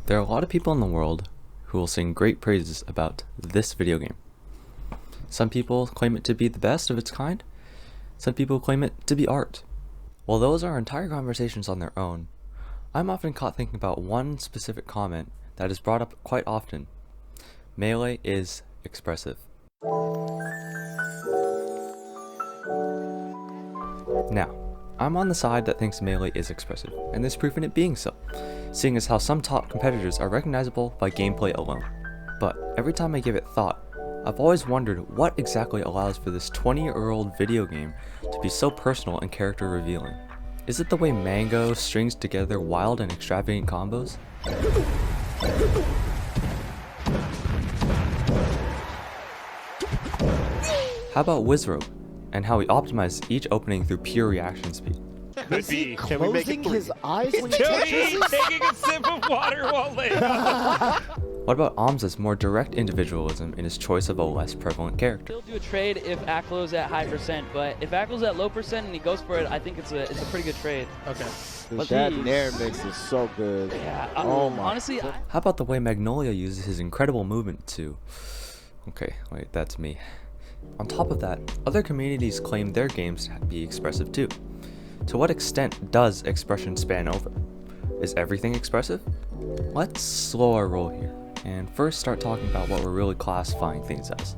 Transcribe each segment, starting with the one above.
There are a lot of people in the world who will sing great praises about this video game. Some people claim it to be the best of its kind. Some people claim it to be art. While those are entire conversations on their own, I'm often caught thinking about one specific comment that is brought up quite often. Melee is expressive. Now, I'm on the side that thinks Melee is expressive, and there's proof in it being so, seeing as how some top competitors are recognizable by gameplay alone. But every time I give it thought, I've always wondered what exactly allows for this 20-year-old video game to be so personal and character revealing. Is it the way Mango strings together wild and extravagant combos? How about Wizrobe, and how he optimized each opening through pure reaction speed? Is he closing his eyes when he He's taking a sip of water while laying. What about Amza's more direct individualism in his choice of a less prevalent character? He'll do a trade if Aklo's at high percent, but if Aklo's at low percent and he goes for it, I think it's a pretty good trade. Okay. That Nair mix is so good. Yeah. Oh my. Honestly, How about the way Magnolia uses his incredible movement to... Okay, wait, that's me. On top of that, other communities claim their games to be expressive too. To what extent does expression span over? Is everything expressive? Let's slow our roll here, and first start talking about what we're really classifying things as.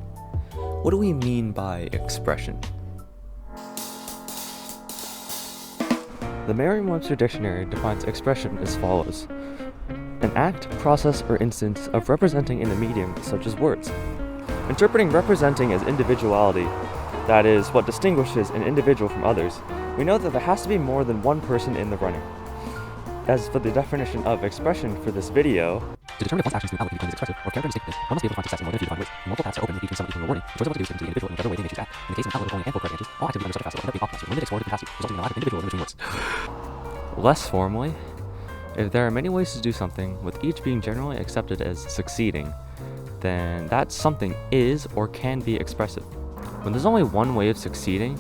What do we mean by expression? The Merriam-Webster Dictionary defines expression as follows: an act, process, or instance of representing in a medium such as words. Interpreting representing as individuality, that is, what distinguishes an individual from others, we know that there has to be more than one person in the running. As for the definition of expression for this video, to determine if one's actions through outlook becomes expressive or character distinctiveness, one must be able to find success in more than a few defined ways. Multiple paths are open, each with some equally rewarding. The choice of what to do is to the individual in whichever way they may choose to act. In the case of an outlook with only a handful of correct answers, all activity under such a path will end up being optimized with limited explorative capacity, resulting in a lack of individualism between words. Less formally, if there are many ways to do something, with each being generally accepted as succeeding, then that something is or can be expressive. When there's only one way of succeeding,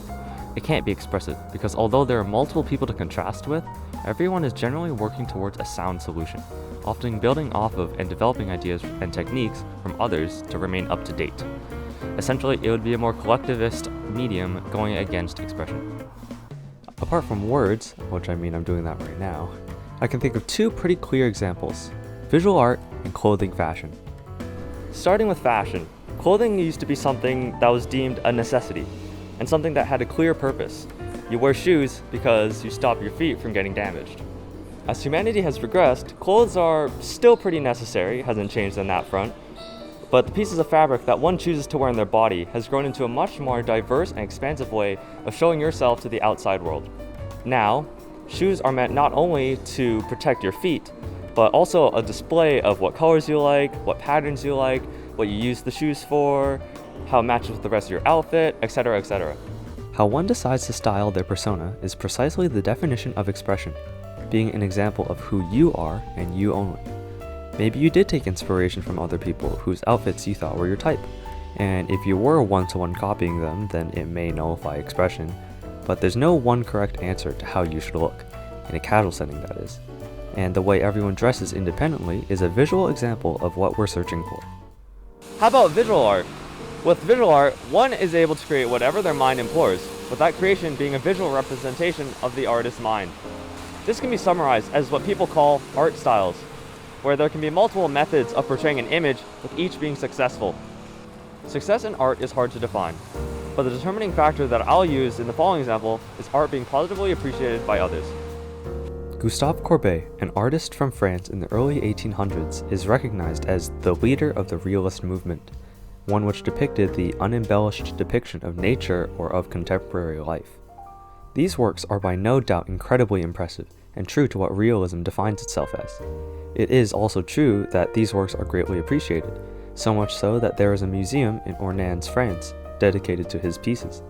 it can't be expressive, because although there are multiple people to contrast with, everyone is generally working towards a sound solution, often building off of and developing ideas and techniques from others to remain up to date. Essentially, it would be a more collectivist medium going against expression. Apart from words, which I mean I'm doing that right now, I can think of two pretty clear examples: visual art and clothing fashion. Starting with fashion, clothing used to be something that was deemed a necessity, and something that had a clear purpose. You wear shoes because you stop your feet from getting damaged. As humanity has progressed, clothes are still pretty necessary, hasn't changed on that front, but the pieces of fabric that one chooses to wear on their body has grown into a much more diverse and expansive way of showing yourself to the outside world. Now, shoes are meant not only to protect your feet, but also a display of what colors you like, what patterns you like, what you use the shoes for, how it matches with the rest of your outfit, etc., etc. How one decides to style their persona is precisely the definition of expression, being an example of who you are and you only. Maybe you did take inspiration from other people whose outfits you thought were your type, and if you were one-to-one copying them, then it may nullify expression, but there's no one correct answer to how you should look, in a casual setting that is. And the way everyone dresses independently is a visual example of what we're searching for. How about visual art? With visual art, one is able to create whatever their mind implores, with that creation being a visual representation of the artist's mind. This can be summarized as what people call art styles, where there can be multiple methods of portraying an image, with each being successful. Success in art is hard to define, but the determining factor that I'll use in the following example is art being positively appreciated by others. Gustave Courbet, an artist from France in the early 1800s, is recognized as the leader of the realist movement, one which depicted the unembellished depiction of nature or of contemporary life. These works are by no doubt incredibly impressive and true to what realism defines itself as. It is also true that these works are greatly appreciated, so much so that there is a museum in Ornans, France, dedicated to his pieces.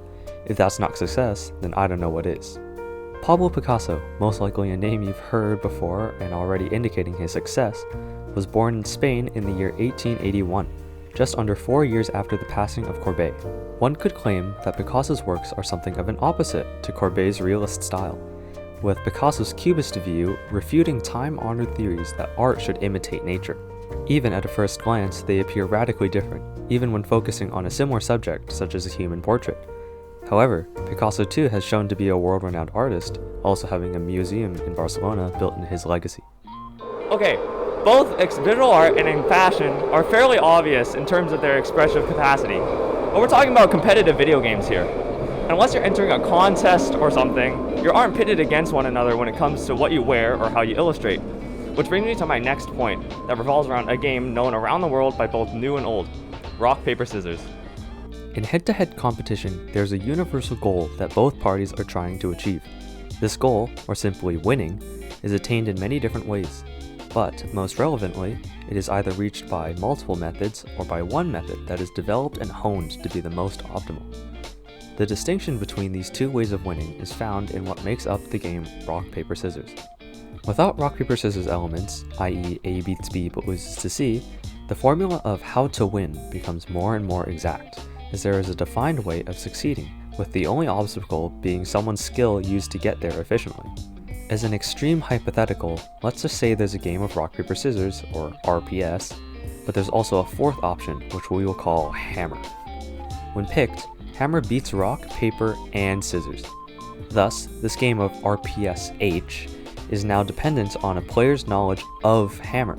If that's not success, then I don't know what is. Pablo Picasso, most likely a name you've heard before and already indicating his success, was born in Spain in the year 1881, just under 4 years after the passing of Courbet. One could claim that Picasso's works are something of an opposite to Courbet's realist style, with Picasso's cubist view refuting time-honored theories that art should imitate nature. Even at a first glance, they appear radically different, even when focusing on a similar subject such as a human portrait. However, Picasso too has shown to be a world-renowned artist, also having a museum in Barcelona built in his legacy. Okay, both visual art and in fashion are fairly obvious in terms of their expressive capacity, but we're talking about competitive video games here. Unless you're entering a contest or something, you aren't pitted against one another when it comes to what you wear or how you illustrate. Which brings me to my next point that revolves around a game known around the world by both new and old: rock, paper, scissors. In head-to-head competition, there's a universal goal that both parties are trying to achieve. This goal, or simply winning, is attained in many different ways, but most relevantly, it is either reached by multiple methods or by one method that is developed and honed to be the most optimal. The distinction between these two ways of winning is found in what makes up the game rock, paper, scissors. Without rock, paper, scissors elements, i.e. A beats B but loses to C, the formula of how to win becomes more and more exact, as there is a defined way of succeeding, with the only obstacle being someone's skill used to get there efficiently. As an extreme hypothetical, let's just say there's a game of rock, paper, scissors, or RPS, but there's also a fourth option, which we will call hammer. When picked, hammer beats rock, paper, and scissors. Thus, this game of RPSH is now dependent on a player's knowledge of hammer,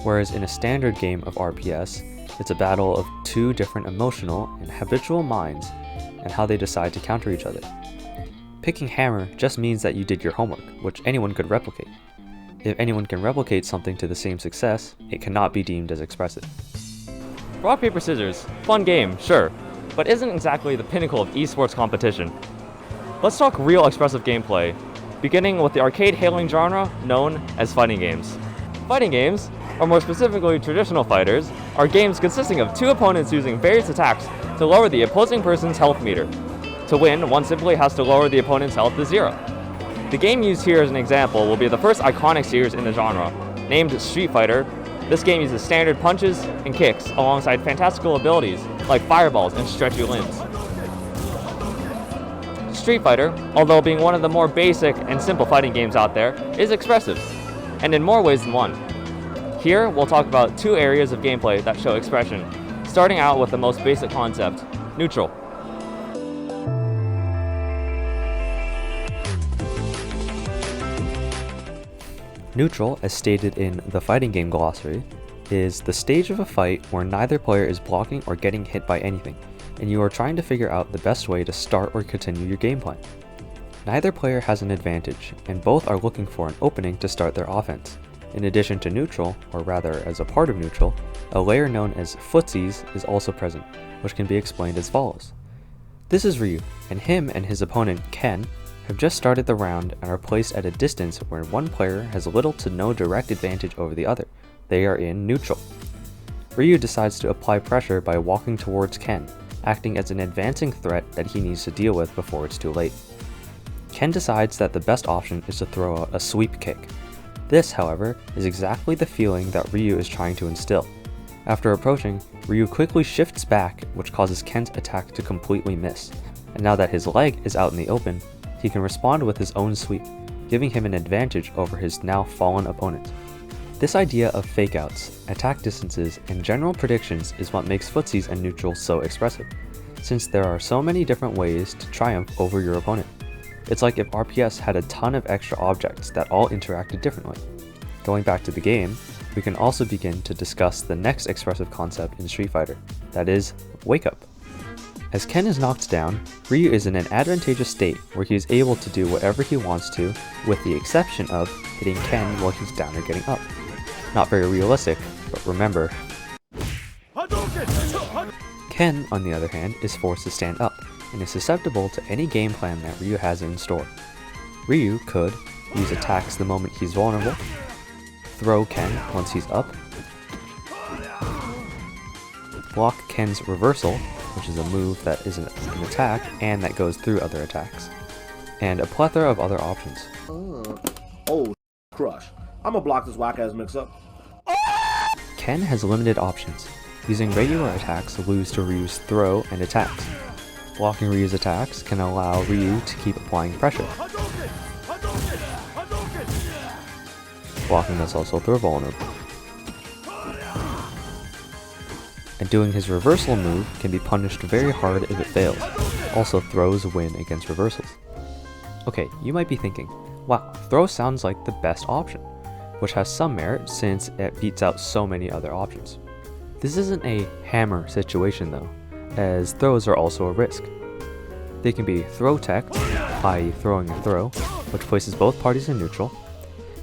whereas in a standard game of RPS, it's a battle of two different emotional and habitual minds and how they decide to counter each other. Picking hammer just means that you did your homework, which anyone could replicate. If anyone can replicate something to the same success, it cannot be deemed as expressive. Rock, paper, scissors, fun game, sure, but isn't exactly the pinnacle of esports competition. Let's talk real expressive gameplay, beginning with the arcade hailing genre known as fighting games. Fighting games, or more specifically traditional fighters, are games consisting of two opponents using various attacks to lower the opposing person's health meter. To win, one simply has to lower the opponent's health to 0. The game used here as an example will be the first iconic series in the genre, named Street Fighter. This game uses standard punches and kicks alongside fantastical abilities like fireballs and stretchy limbs. Street Fighter, although being one of the more basic and simple fighting games out there, is expressive, and in more ways than one. Here, we'll talk about two areas of gameplay that show expression, starting out with the most basic concept, neutral. Neutral, as stated in the fighting game glossary, is the stage of a fight where neither player is blocking or getting hit by anything, and you are trying to figure out the best way to start or continue your game plan. Neither player has an advantage, and both are looking for an opening to start their offense. In addition to neutral, or rather as a part of neutral, a layer known as footsies is also present, which can be explained as follows. This is Ryu, and him and his opponent, Ken, have just started the round and are placed at a distance where one player has little to no direct advantage over the other. They are in neutral. Ryu decides to apply pressure by walking towards Ken, acting as an advancing threat that he needs to deal with before it's too late. Ken decides that the best option is to throw out a sweep kick. This, however, is exactly the feeling that Ryu is trying to instill. After approaching, Ryu quickly shifts back, which causes Ken's attack to completely miss, and now that his leg is out in the open, he can respond with his own sweep, giving him an advantage over his now fallen opponent. This idea of fake-outs, attack distances, and general predictions is what makes footsies and neutrals so expressive, since there are so many different ways to triumph over your opponent. It's like if RPS had a ton of extra objects that all interacted differently. Going back to the game, we can also begin to discuss the next expressive concept in Street Fighter, that is, wake up. As Ken is knocked down, Ryu is in an advantageous state where he is able to do whatever he wants to, with the exception of hitting Ken while he's down or getting up. Not very realistic, but remember. Ken, on the other hand, is forced to stand up, and is susceptible to any game plan that Ryu has in store. Ryu could use attacks the moment he's vulnerable, throw Ken once he's up, block Ken's reversal, which is a move that isn't an attack and that goes through other attacks, and a plethora of other options. Oh, crush. I'ma block this whack-ass mix-up. Ken has limited options. Using regular attacks lose to Ryu's throw and attacks. Blocking Ryu's attacks can allow Ryu to keep applying pressure. blocking is also throw vulnerable. And doing his reversal move can be punished very hard if it fails. Also, throws win against reversals. Okay, you might be thinking, wow, throw sounds like the best option, which has some merit since it beats out so many other options. This isn't a hammer situation though, as throws are also a risk. They can be throw teched, i.e. throwing a throw, which places both parties in neutral.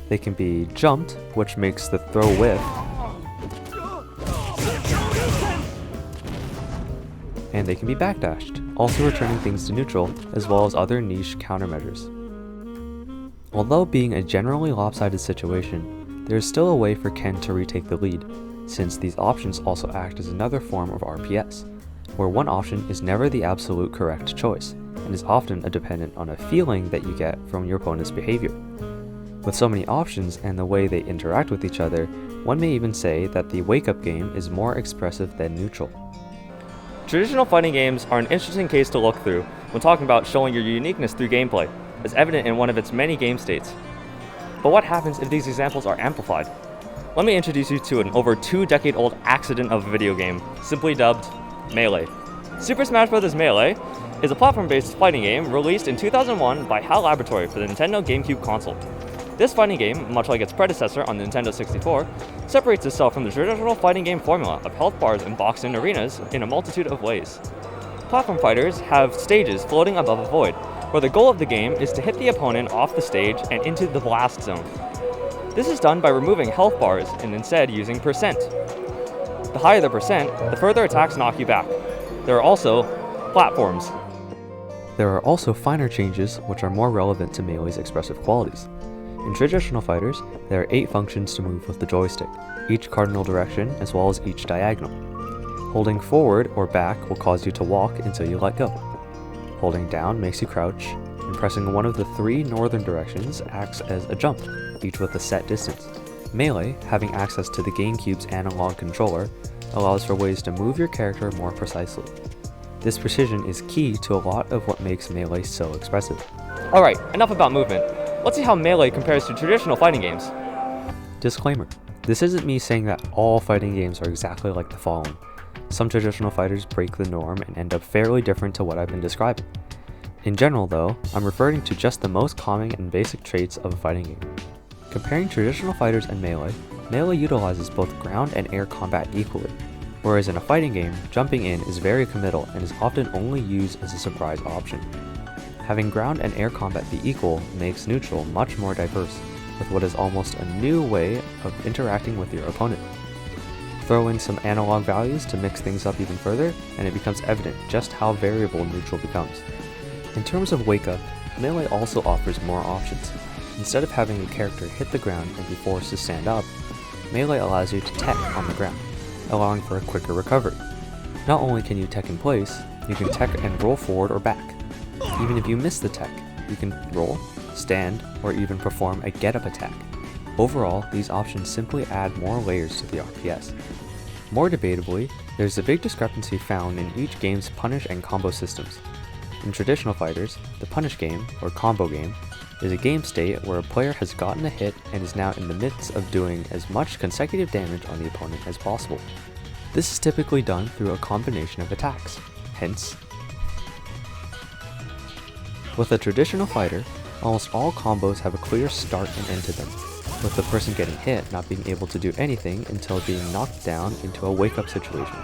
They can be jumped, which makes the throw whiff. And they can be backdashed, also returning things to neutral, as well as other niche countermeasures. Although being a generally lopsided situation, there is still a way for Ken to retake the lead, since these options also act as another form of RPS, where one option is never the absolute correct choice, and is often dependent on a feeling that you get from your opponent's behavior. With so many options and the way they interact with each other, one may even say that the wake-up game is more expressive than neutral. Traditional fighting games are an interesting case to look through when talking about showing your uniqueness through gameplay, as evident in one of its many game states. But what happens if these examples are amplified? Let me introduce you to an over 2-decade-old accident of a video game, simply dubbed Melee. Super Smash Bros. Melee is a platform-based fighting game released in 2001 by HAL Laboratory for the Nintendo GameCube console. This fighting game, much like its predecessor on the Nintendo 64, separates itself from the traditional fighting game formula of health bars and boxed-in arenas in a multitude of ways. Platform fighters have stages floating above a void, where the goal of the game is to hit the opponent off the stage and into the blast zone. This is done by removing health bars and instead using percent. The higher the percent, the further attacks knock you back. There are also platforms. There are also finer changes which are more relevant to Melee's expressive qualities. In traditional fighters, there are 8 functions to move with the joystick, each cardinal direction as well as each diagonal. Holding forward or back will cause you to walk until you let go. Holding down makes you crouch, and pressing one of the 3 northern directions acts as a jump, each with a set distance. Melee, having access to the GameCube's analog controller, allows for ways to move your character more precisely. This precision is key to a lot of what makes Melee so expressive. Alright, enough about movement. Let's see how Melee compares to traditional fighting games. Disclaimer: this isn't me saying that all fighting games are exactly like the following. Some traditional fighters break the norm and end up fairly different to what I've been describing. In general though, I'm referring to just the most common and basic traits of a fighting game. Comparing traditional fighters and Melee, Melee utilizes both ground and air combat equally, whereas in a fighting game, jumping in is very committal and is often only used as a surprise option. Having ground and air combat be equal makes neutral much more diverse, with what is almost a new way of interacting with your opponent. Throw in some analog values to mix things up even further, and it becomes evident just how variable neutral becomes. In terms of wake up, Melee also offers more options. Instead of having a character hit the ground and be forced to stand up, Melee allows you to tech on the ground, allowing for a quicker recovery. Not only can you tech in place, you can tech and roll forward or back. Even if you miss the tech, you can roll, stand, or even perform a get-up attack. Overall, these options simply add more layers to the RPS. More debatably, there's a big discrepancy found in each game's punish and combo systems. In traditional fighters, the punish game, or combo game, is a game state where a player has gotten a hit and is now in the midst of doing as much consecutive damage on the opponent as possible. This is typically done through a combination of attacks, hence. With a traditional fighter, almost all combos have a clear start and end to them, with the person getting hit not being able to do anything until being knocked down into a wake-up situation.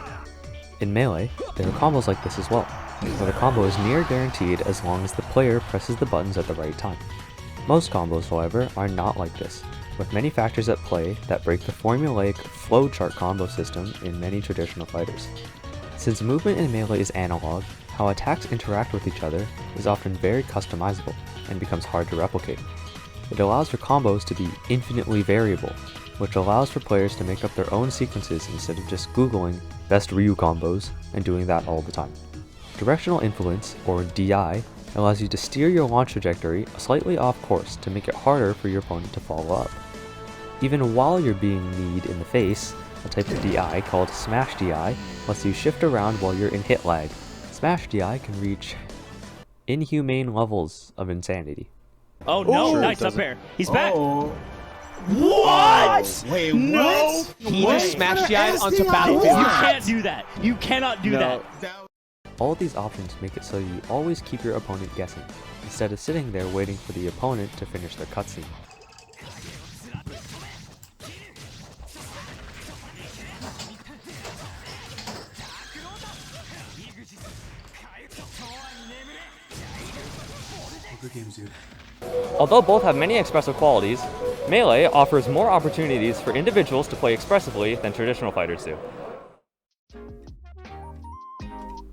In Melee, there are combos like this as well, where the combo is near guaranteed as long as the player presses the buttons at the right time. Most combos, however, are not like this, with many factors at play that break the formulaic flowchart combo system in many traditional fighters. Since movement in Melee is analog, how attacks interact with each other is often very customizable and becomes hard to replicate. It allows for combos to be infinitely variable, which allows for players to make up their own sequences instead of just googling best Ryu combos and doing that all the time. Directional influence, or DI, allows you to steer your launch trajectory slightly off course to make it harder for your opponent to follow up. Even while you're being kneed in the face, a type of DI called Smash DI lets you shift around while you're in hit lag. Smash DI can reach inhumane levels of insanity. Oh no, Sure, nice up air. He's back. What? Wait, No what? He way. just smashed the item onto You Battlefield. can't do that. You cannot do that. All of these options make it so you always keep your opponent guessing, instead of sitting there waiting for the opponent to finish their cutscene. Although both have many expressive qualities, Melee offers more opportunities for individuals to play expressively than traditional fighters do.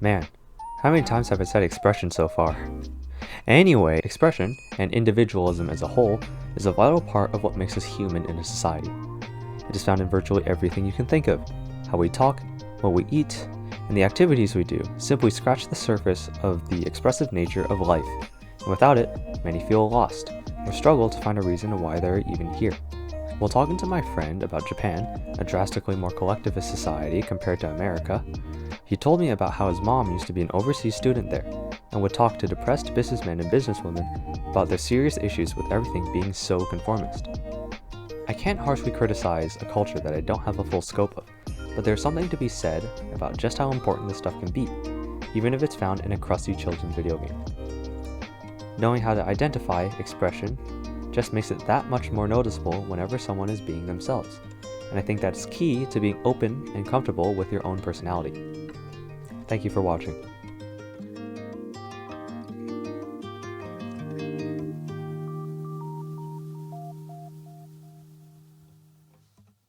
Man, how many times have I said expression so far? Anyway, expression, and individualism as a whole, is a vital part of what makes us human in a society. It is found in virtually everything you can think of. How we talk, what we eat, and the activities we do simply scratch the surface of the expressive nature of life. And without it, many feel lost, or struggle to find a reason why they're even here. While talking to my friend about Japan, a drastically more collectivist society compared to America, he told me about how his mom used to be an overseas student there, and would talk to depressed businessmen and businesswomen about their serious issues with everything being so conformist. I can't harshly criticize a culture that I don't have a full scope of, but there's something to be said about just how important this stuff can be, even if it's found in a crusty children's video game. Knowing how to identify expression just makes it that much more noticeable whenever someone is being themselves, and I think that's key to being open and comfortable with your own personality. Thank you for watching.